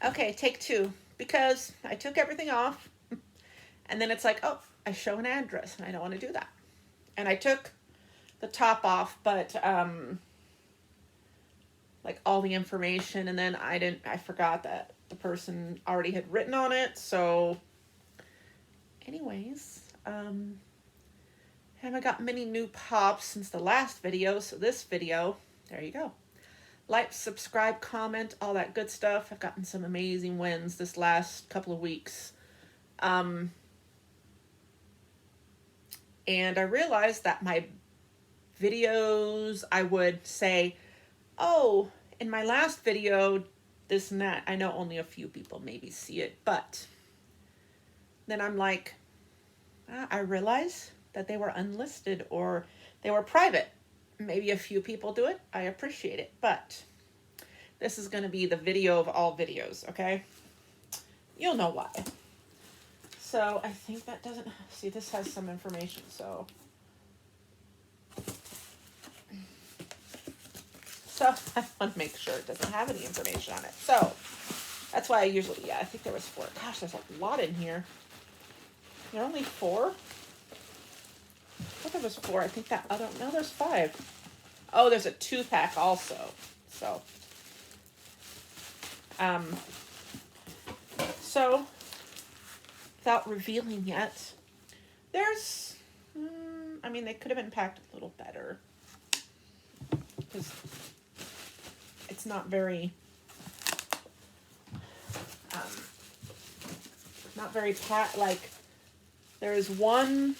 Okay, take two. Because I took everything off, and then it's like, oh, I show an address, and I don't want to do that. And I took the top off, but like all the information, and then I forgot that the person already had written on it. So, anyways, haven't got many new pops since the last video. So this video, there you go. Like, subscribe, comment, all that good stuff. I've gotten some amazing wins this last couple of weeks. And I realized that my videos, I would say, oh, in my last video, this and that. I know only a few people maybe see it, but then I'm like, I realize that they were unlisted or they were private. Maybe a few people do it. I appreciate it, but this is going to be the video of all videos, okay? You'll know why. So I think that doesn't, see, this has some information, so I want to make sure it doesn't have any information on it. So that's why I usually, yeah, I think there was 4. Gosh, there's a lot in here. There are only 4? I thought there was 4. I think that other, no, there's 5. Oh, there's a 2-pack also. So, without revealing yet, there's, I mean, they could have been packed a little better. Because it's not very, like, there is one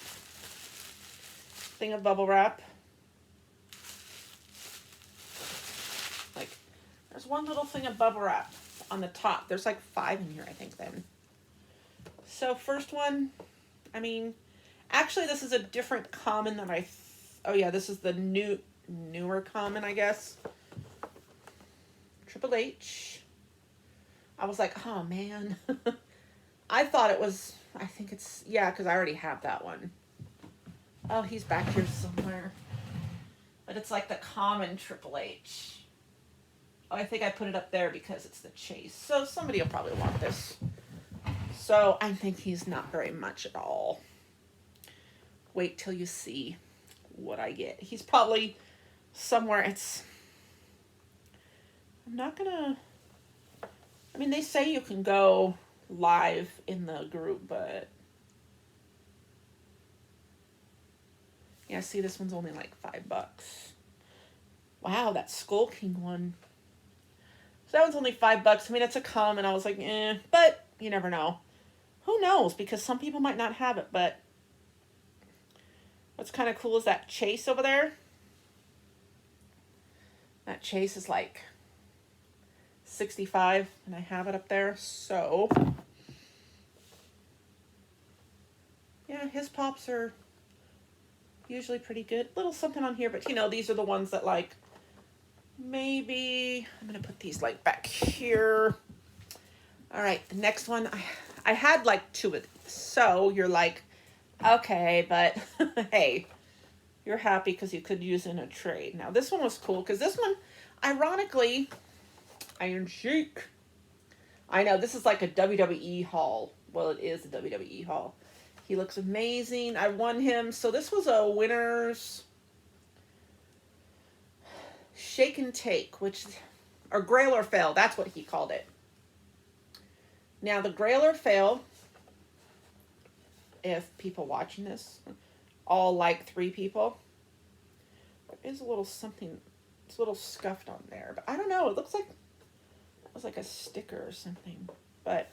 thing of bubble wrap. Like, there's one little thing of bubble wrap on the top. There's like 5 in here, I think, then. So first one, I mean, actually this is a different common than oh yeah, this is the newer common, I guess. Triple H. I was like, oh man. I thought it was, I think it's, yeah, because I already have that one. Oh, he's back here somewhere. But it's like the common Triple H. Oh, I think I put it up there because it's the chase. So somebody will probably want this. So I think he's not very much at all. Wait till you see what I get. He's probably somewhere. I'm not gonna, I mean, they say you can go live in the group, but yeah, see, this one's only like $5. Wow, that Skull King one. So that one's only $5. I mean, it's a common. I was like, but you never know. Who knows? Because some people might not have it, but what's kind of cool is that chase over there. That chase is like 65, and I have it up there. So, yeah, his pops are usually pretty good. Little something on here, but you know, these are the ones that like, maybe, I'm going to put these like back here. All right, the next one, I had like 2 of these. So you're like, okay, but hey, you're happy because you could use in a trade. Now this one was cool because this one, ironically, Iron Sheik. I know, this is like a WWE haul. Well, it is a WWE haul. He looks amazing. I won him. So this was a winner's shake and take, or grail or fail. That's what he called it. Now the grail or fail, if people watching this all like 3 people, there is a little something, it's a little scuffed on there, but I don't know. It looks like it was like a sticker or something, but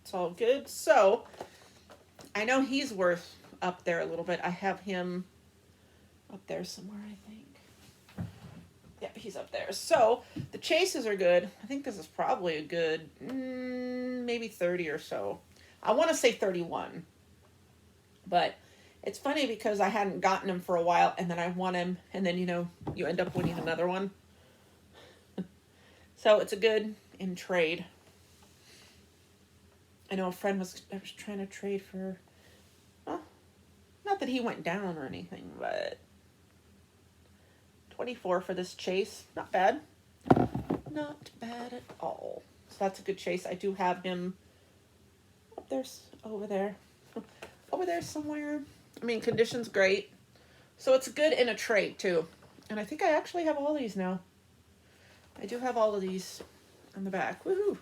it's all good. So I know he's worth up there a little bit. I have him up there somewhere, I think. Yep, he's up there. So the chases are good. I think this is probably a good, maybe 30 or so. I want to say 31. But it's funny because I hadn't gotten him for a while, and then I won him, and then, you know, you end up winning another one. So it's a good in trade. I know a friend was trying to trade for, well, not that he went down or anything, but 24 for this chase. Not bad. Not bad at all. So that's a good chase. I do have him up there, over there. Over there somewhere. I mean, condition's great. So it's good in a trade, too. And I think I actually have all these now. I do have all of these on the back. Woohoo!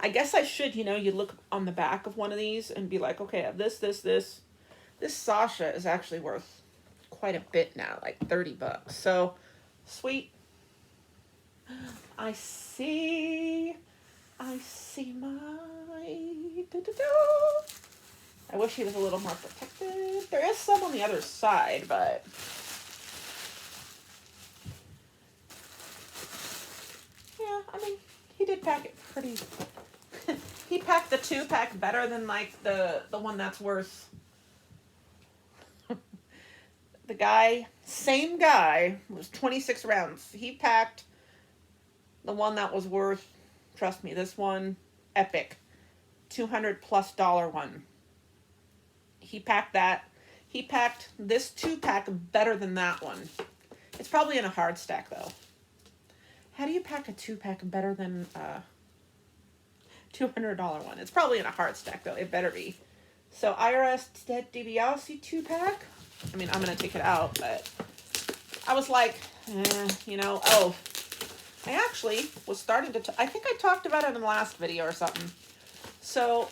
I guess I should, you look on the back of one of these and be like, okay, I have this, this, this. This Sasha is actually worth quite a bit now, like 30 bucks. So, sweet. I see my... I wish he was a little more protected. There is some on the other side, but... yeah, I mean, he did pack it pretty... he packed the 2-pack better than, like, the one that's worth... the guy, same guy, was 26 rounds. He packed the one that was worth, trust me, this one, epic, $200+ one. He packed that. He packed this 2-pack better than that one. It's probably in a hard stack, though. How do you pack a 2-pack better than a $200 one? It's probably in a hard stack, though. It better be. So, IRS Ted DiBiase 2-pack. I mean, I'm going to take it out, but I was like, oh, I actually was starting to, I think I talked about it in the last video or something. So,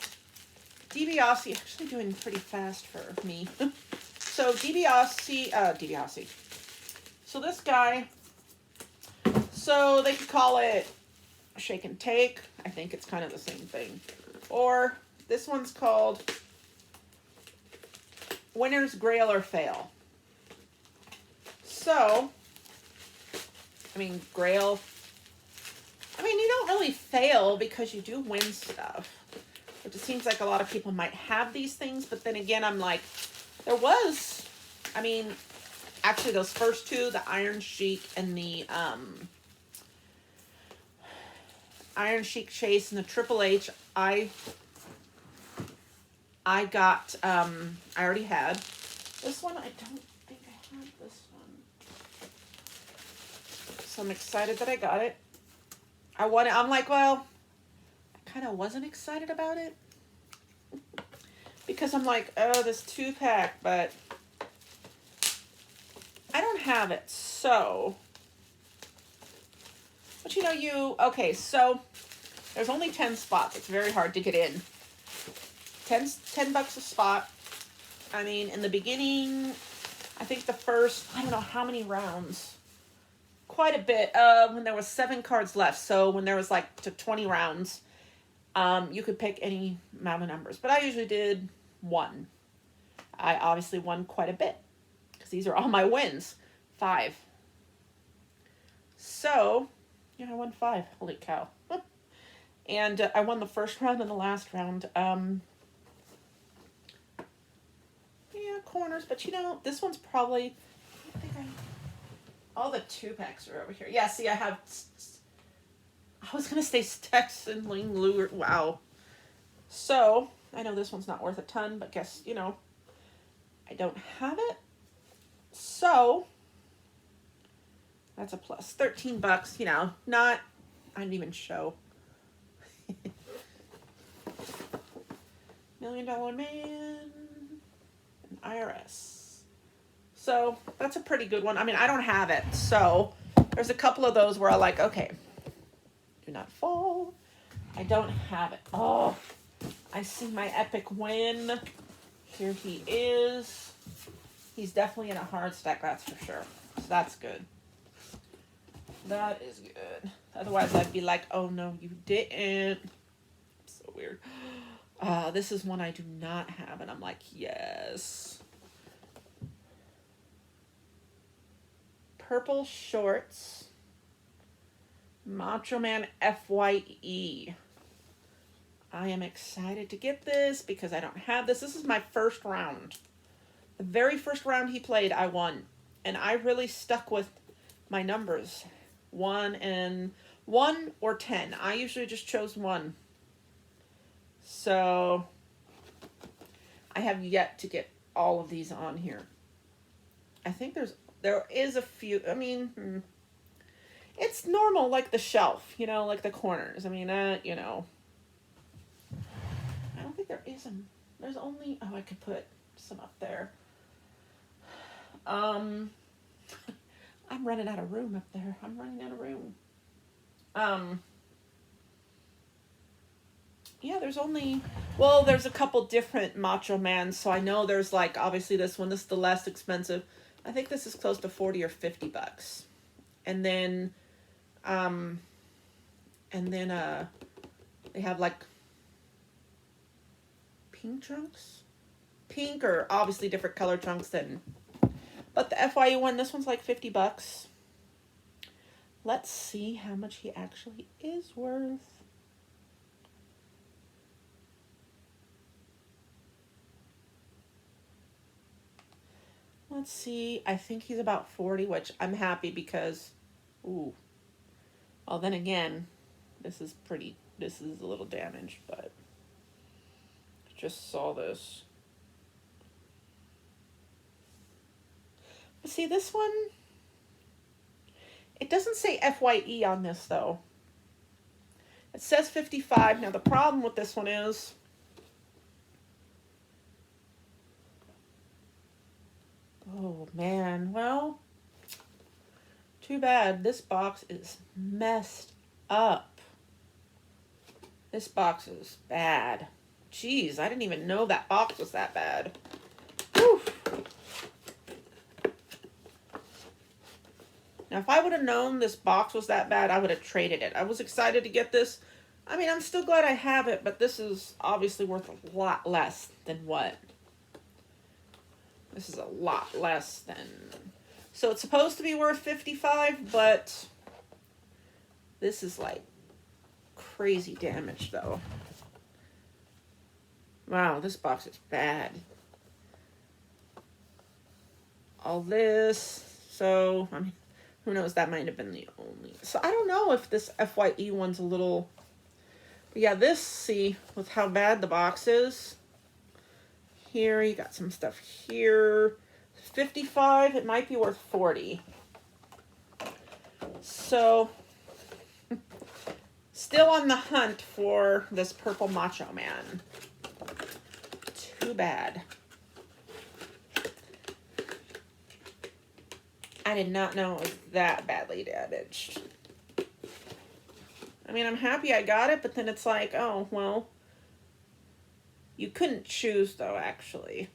DiBiase, actually doing pretty fast for me. So, DiBiase. So, this guy, so they could call it shake and take. I think it's kind of the same thing. Or, this one's called Winner's Grail or Fail. So, I mean, Grail, I mean, you don't really fail because you do win stuff. Which it seems like a lot of people might have these things, but then again, I'm like, there was, I mean, actually those first two, the Iron Sheik and the Iron Sheik Chase and the Triple H, I got, I already had. This one, I don't think I had this one. So I'm excited that I got it. I'm like, well, I kind of wasn't excited about it. Because I'm like, oh, this 2-pack, but I don't have it, so. But okay, so there's only 10 spots. It's very hard to get in. 10 bucks a spot. I mean, in the beginning, I think the first, I don't know how many rounds. Quite a bit. When there was 7 cards left. So when there was like to 20 rounds, you could pick any amount of numbers. But I usually did 1. I obviously won quite a bit. Because these are all my wins. 5. So, yeah, I won 5. Holy cow. And I won the first round and the last round. Yeah, corners, but this one's probably, all the 2-packs are over here. Yeah, see, I was going to say Stex and Ling Lu. Wow. So, I know this one's not worth a ton, but guess, I don't have it. So, that's a plus. 13 bucks, not, I didn't even show. $1 Million Man. IRS. So that's a pretty good one. I mean, I don't have it. So there's a couple of those where I like, okay, do not fall. I don't have it. Oh, I see my epic win. Here he is. He's definitely in a hard stack, that's for sure. So that's good. That is good. Otherwise I'd be like, oh no, you didn't. So weird. This is one I do not have, and I'm like, yes. Purple Shorts. Macho Man FYE. I am excited to get this because I don't have this. This is my first round. The very first round he played, I won. And I really stuck with my numbers. 1 or 10. I usually just chose 1. So, I have yet to get all of these on here. I think there is a few, I mean, It's normal, like the shelf, you know, like the corners. I mean, you know. I don't think there is a. There's only. Oh, I could put some up there. I'm running out of room up there. I'm running out of room. Um. Yeah, there's only. Well, there's a couple different Macho Mans, so I know there's like obviously this one. This is the less expensive. I think this is close to 40 or 50 bucks. And then, um, and then they have like pink trunks, pink or obviously different color trunks than. But the FYE one, this one's like 50 bucks. Let's see how much he actually is worth. Let's see. I think he's about 40, which I'm happy because, ooh. Well, then again, this is a little damaged, but I just saw this. But see, this one, it doesn't say FYE on this, though. It says 55. Now, the problem with this one is, oh, man. Well, too bad. This box is messed up. This box is bad. Jeez, I didn't even know that box was that bad. Whew. Now, if I would have known this box was that bad, I would have traded it. I was excited to get this. I mean, I'm still glad I have it, but this is obviously worth a lot less than what? This is a lot less than... So it's supposed to be worth 55, but this is like crazy damage, though. Wow, this box is bad. All this, so, I mean, who knows, that might have been the only. So I don't know if this FYE one's a little, but yeah, this, see, with how bad the box is. Here, you got some stuff here. 55, it might be worth 40. So, still on the hunt for this purple Macho Man. Too bad. I did not know it was that badly damaged. I mean, I'm happy I got it, but then it's like, oh, well, you couldn't choose, though, actually.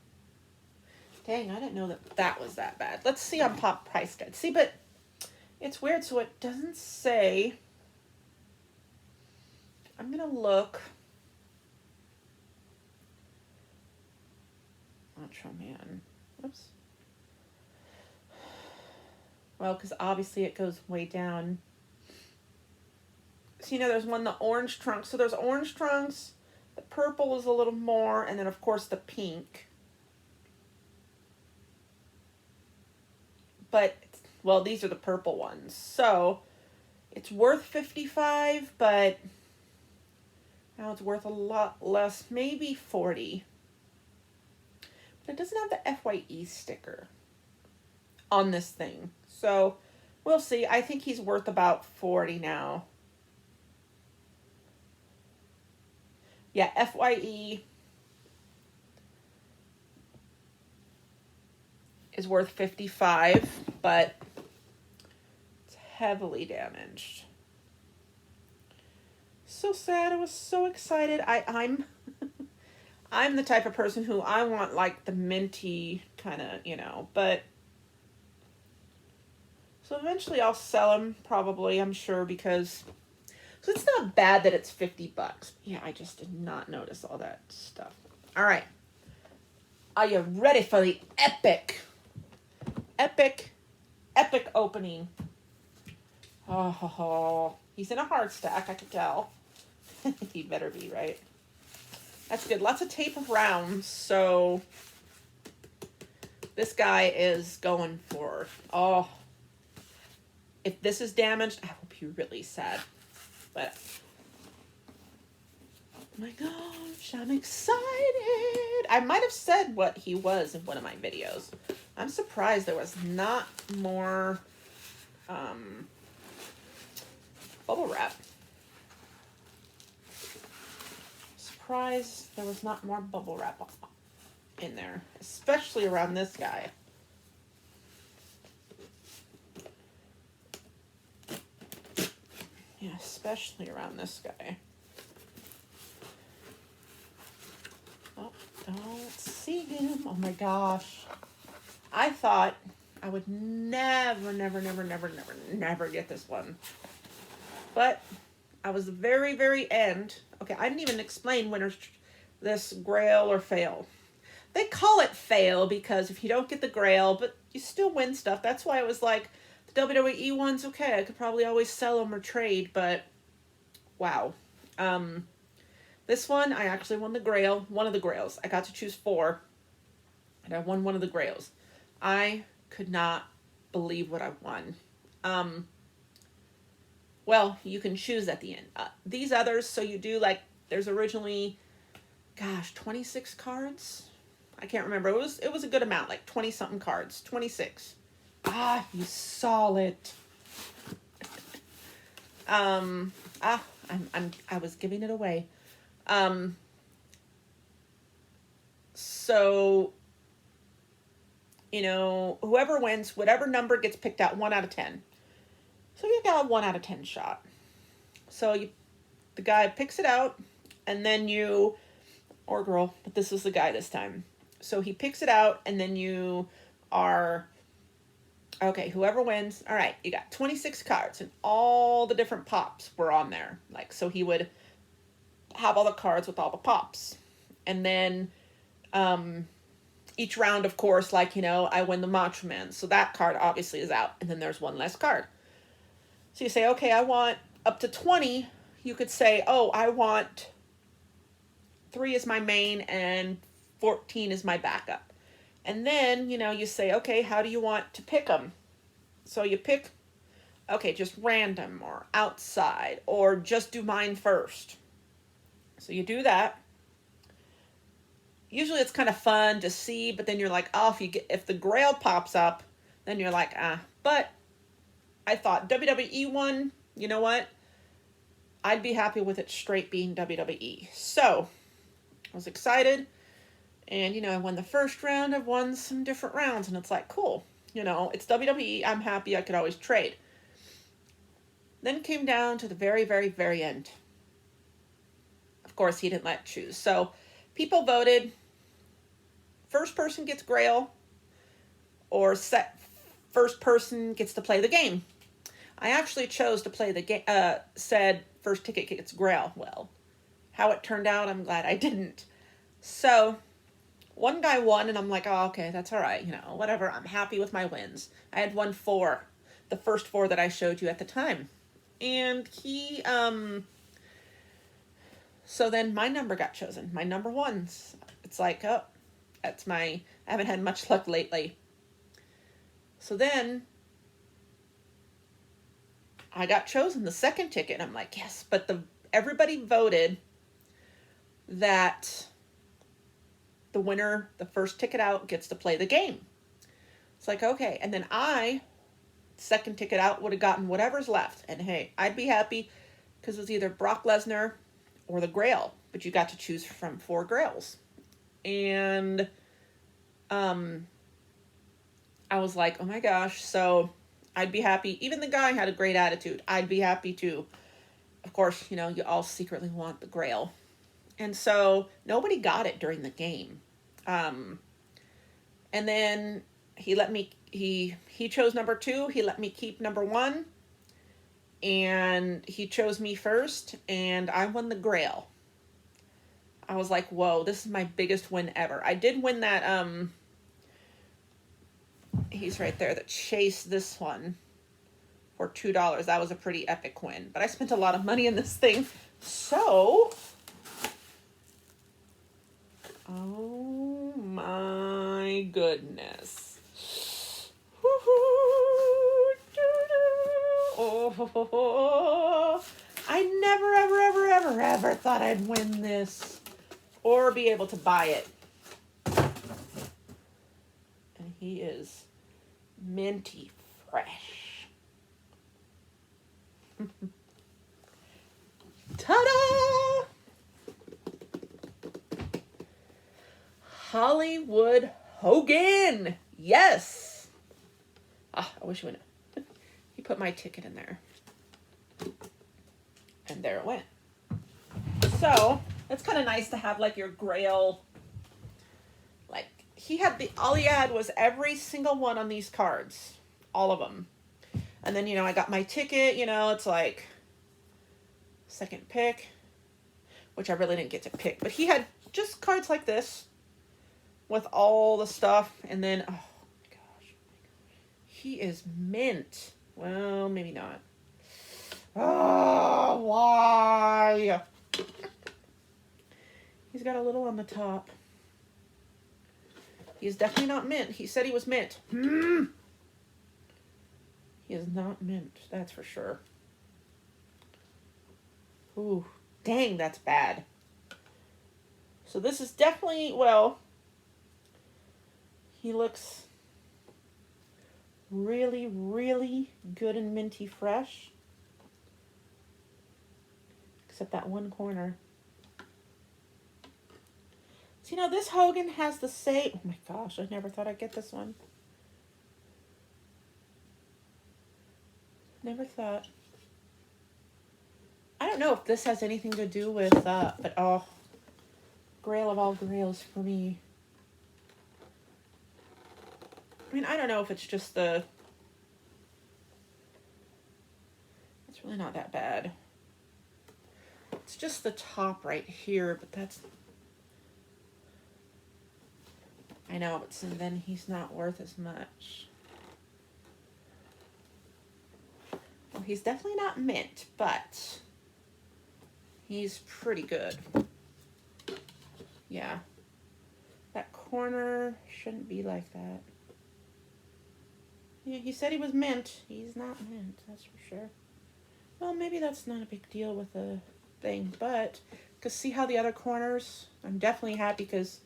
Dang, I didn't know that that was that bad. Let's see on Pop Price Guide. See, but it's weird, so it doesn't say. I'm going to look. Macho Man. Oops. Well, because obviously it goes way down. So, you know, there's one, the orange trunks. So there's orange trunks. The purple is a little more. And then, of course, the pink. But, well, these are the purple ones. So, it's worth 55, but now it's worth a lot less. Maybe 40. But it doesn't have the FYE sticker on this thing. So, we'll see. I think he's worth about 40 now. Yeah, FYE is worth 55, but it's heavily damaged. So sad. I was so excited. I'm I'm the type of person who I want like the minty kind of, you know, but so eventually I'll sell them probably, I'm sure, because so it's not bad that it's 50 bucks. Yeah, I just did not notice all that stuff. All right. Are you ready for the epic opening? Oh, he's in a hard stack, I could tell. He better be, right? That's good. Lots of tape around, so this guy is going for, oh, if this is damaged, I will be really sad. But, oh my gosh, I'm excited. I might have said what he was in one of my videos. I'm surprised there was not more bubble wrap. Surprised there was not more bubble wrap in there, especially around this guy. Yeah, especially around this guy. Oh, don't see him. Oh my gosh. I thought I would never get this one. But I was the very, very end. Okay, I didn't even explain winners this grail or fail. They call it fail because if you don't get the grail, but you still win stuff. That's why it was like, the WWE one's okay. I could probably always sell them or trade, but wow. This one, I actually won the grail. One of the grails. I got to choose 4, and I won one of the grails. I could not believe what I won. Well, you can choose at the end. These others, so you do like, there's originally, gosh, 26 cards? I can't remember. It was a good amount, like 20-something cards. 26. Ah, you saw it. I was giving it away. So, you know, whoever wins, whatever number gets picked out, 1 out of 10. So you got a 1 out of 10 shot. So the guy picks it out, and then you, or girl, but this was the guy this time. So he picks it out, and then you are, okay, whoever wins, all right, you got 26 cards, and all the different pops were on there. Like, so he would have all the cards with all the pops. And then each round, of course, like, you know, I win the Macho Man. So that card obviously is out, and then there's one less card. So you say, okay, I want up to 20. You could say, oh, I want 3 is my main and 14 is my backup. And then, you know, you say, okay, how do you want to pick them? So you pick, okay, just random or outside, or just do mine first. So you do that. Usually it's kind of fun to see, but then you're like, oh, if the grail pops up, then you're like, ah. But I thought WWE one, you know what? I'd be happy with it straight being WWE. So I was excited. And, you know, I won the first round. I've won some different rounds. And it's like, cool. You know, it's WWE. I'm happy. I could always trade. Then it came down to the very, very, very end. Of course, he didn't let choose. So people voted. First person gets grail. Or first person gets to play the game. I actually chose to play the game. Said first ticket gets grail. Well, how it turned out, I'm glad I didn't. So one guy won, and I'm like, oh, okay, that's all right. You know, whatever. I'm happy with my wins. I had won 4, the first 4 that I showed you at the time. And he, so then my number got chosen. My number 1. It's like, oh, I haven't had much luck lately. So then I got chosen the second ticket. And I'm like, yes, but everybody voted that the winner, the first ticket out, gets to play the game. It's like, okay. And then second ticket out, would have gotten whatever's left. And hey, I'd be happy because it was either Brock Lesnar or the Grail. But you got to choose from 4 Grails. And I was like, oh my gosh. So I'd be happy. Even the guy had a great attitude. I'd be happy too. Of course, you know, you all secretly want the Grail. And so nobody got it during the game. And then he let me, he chose number 2. He let me keep number 1. And he chose me first. And I won the Grail. I was like, whoa, this is my biggest win ever. I did win that, he's right there, that chased this one for $2. That was a pretty epic win. But I spent a lot of money in this thing. So, oh my goodness. Oh, I never, ever thought I'd win this or be able to buy it. And he is minty fresh. Ta-da! Hollywood Hogan. Yes. Ah, I wish he would. He put my ticket in there. And there it went. So, it's kind of nice to have like your Grail. Like, all he had was every single one on these cards. All of them. And then, I got my ticket, it's like second pick, which I really didn't get to pick. But he had just cards like this with all the stuff. And then, oh my gosh, he is mint. Well, maybe not. Oh, why? He's got a little on the top. He's definitely not mint. He said he was mint. He is not mint, that's for sure. Ooh, dang, that's bad. So this is definitely, well, he looks really, really good and minty fresh. Except that one corner. So, this Hogan has the same, oh my gosh, I never thought I'd get this one. Never thought. I don't know if this has anything to do with, but oh, Grail of all grails for me. I mean, I don't know if it's just it's really not that bad. It's just the top right here, but that's, I know, but then he's not worth as much. Well, he's definitely not mint, but he's pretty good. Yeah. That corner shouldn't be like that. Yeah, he said he was mint. He's not mint, that's for sure. Well, maybe that's not a big deal with the thing, but because see how the other corners, I'm definitely happy because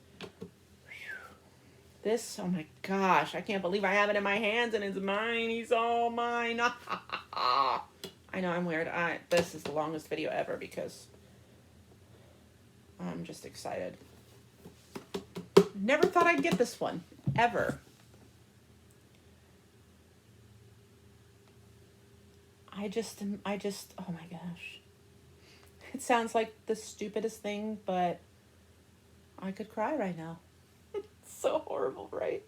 this, oh my gosh, I can't believe I have it in my hands and it's mine. He's all mine. I know I'm weird. This is the longest video ever because I'm just excited. Never thought I'd get this one, ever. I just, oh my gosh. It sounds like the stupidest thing, but I could cry right now. It's so horrible, right?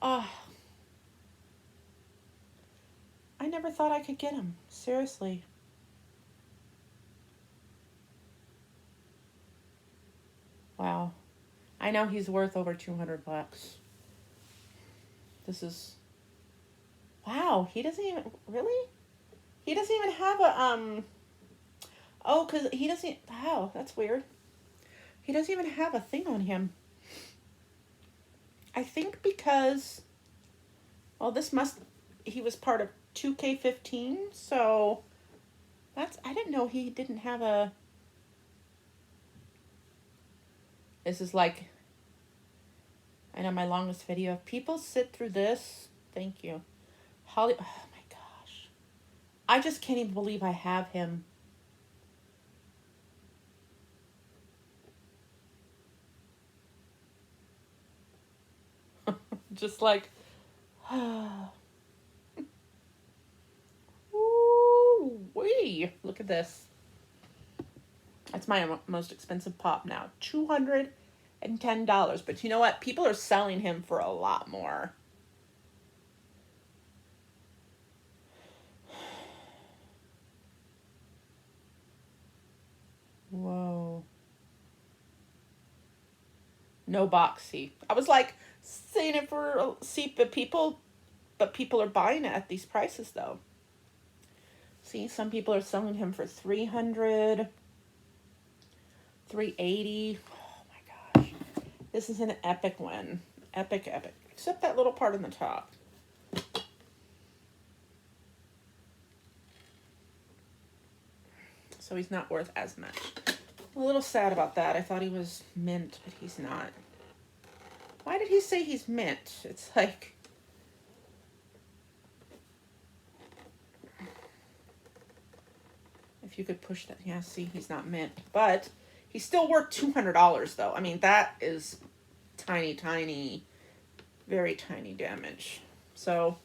Oh. I never thought I could get him. Seriously. Wow. I know he's worth over 200 bucks. This is, wow, he doesn't even, really? He doesn't even have a, oh, because he doesn't, wow, that's weird. He doesn't even have a thing on him. I think because, well, he was part of 2K15, so I didn't know he didn't have this is like, I know my longest video. If people sit through this, thank you. Oh my gosh. I just can't even believe I have him. Just like, ooh-wee. Look at this. That's my most expensive pop now. $210. But you know what? People are selling him for a lot more. Whoa. No boxy. I was like saying it for but people are buying it at these prices though. See, some people are selling him for $300, $380. Oh my gosh. This is an epic one. Epic, epic. Except that little part on the top. So he's not worth as much. I'm a little sad about that. I thought he was mint, but he's not. Why did he say he's mint? It's like, if If you could push that. Yeah, see, he's not mint. But he's still worth $200, though. I mean, that is tiny, tiny, very tiny damage. So,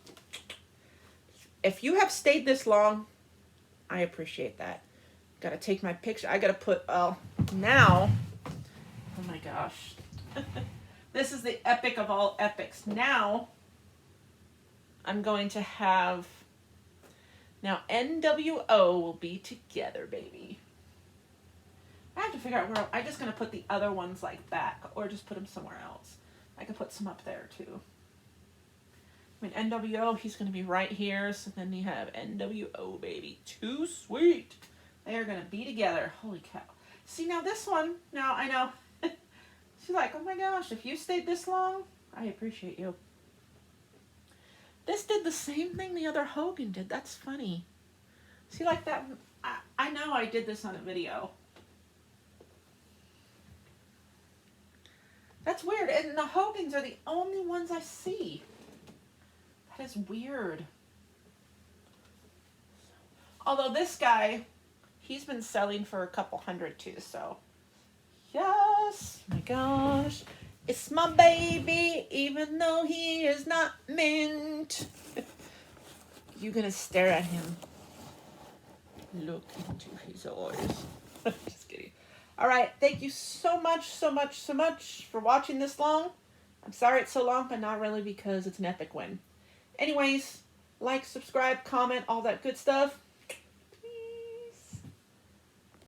if you have stayed this long, I appreciate that. Gotta take my picture. I gotta put, now, oh my gosh. This is the epic of all epics. Now, I'm going to have, now NWO will be together, baby. I have to figure out where, I'm just going to put the other ones like back, or just put them somewhere else. I could put some up there too. I mean, NWO, he's going to be right here, so then you have NWO, baby. Too sweet. They are going to be together. Holy cow. See, now this one, now I know, she's like, oh my gosh, if you stayed this long, I appreciate you. This did the same thing the other Hogan did. That's funny. See, like that, I know I did this on a video. That's weird. And the Hogans are the only ones I see. That is weird. Although this guy, he's been selling for a couple hundred too, so. Yes. My gosh. It's my baby, even though he is not mint. You gonna stare at him. Look into his eyes. Just kidding. All right, thank you so much for watching this long. I'm sorry it's so long, but not really, because it's an epic win. Anyways, like, subscribe, comment, all that good stuff.